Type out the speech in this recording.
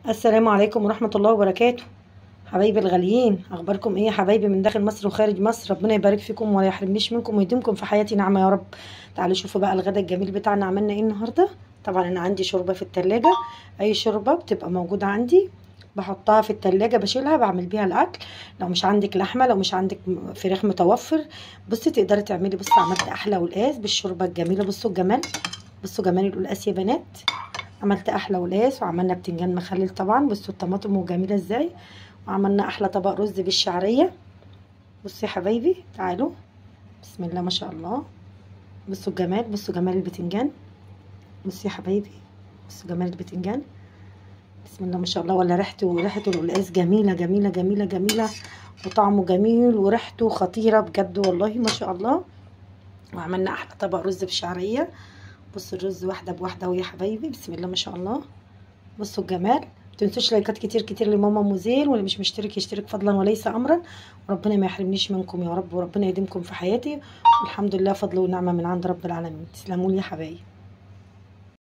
السلام عليكم ورحمة الله وبركاته. حبايبي الغاليين، اخباركم ايه يا حبايبي من داخل مصر وخارج مصر؟ ربنا يبارك فيكم ولا يحرمنيش منكم ويديمكم في حياتي نعمة يا رب. تعالوا شوفوا بقى الغدا الجميل بتاعنا عملنا ايه النهارده. طبعا انا عندي شوربة في التلاجة، اي شوربة بتبقى موجودة عندي بحطها في التلاجة بشيلها بعمل بيها الاكل. لو مش عندك لحمة، لو مش عندك فراخ متوفر، بصي تقدري تعملي. بصي عملت احلى قلقاس بالشوربة الجميلة، بصوا الجمال، بصوا جمال القلقاس يا بنات. عملت احلى قلقاس وعملنا بتنجان مخلل طبعا، بصوا الطماطم وجميله ازاي. وعملنا احلى طبق رز بالشعريه. بصوا يا حبايبي تعالوا، بسم الله ما شاء الله. بصوا الجمال، بصوا جمال البتنجان. بصوا يا حبايبي، بصوا جمال البتنجان، بسم الله ما شاء الله. ولا ريحته القلقاس جميله جميله جميله جميله، وطعمه جميل وريحته خطيره بجد والله ما شاء الله. وعملنا احلى طبق رز بالشعريه. بصوا الرز واحده بواحده اهو يا حبايبي، بسم الله ما شاء الله. بصوا الجمال. متنسوش لايكات كتير كتير لماما موزيل، واللي مش مشترك يشترك فضلا وليس امرا. وربنا ما يحرمنيش منكم يا رب، وربنا يديمكم في حياتي. والحمد لله فضل ونعمه من عند رب العالمين. تسلموا لي يا حبايبي.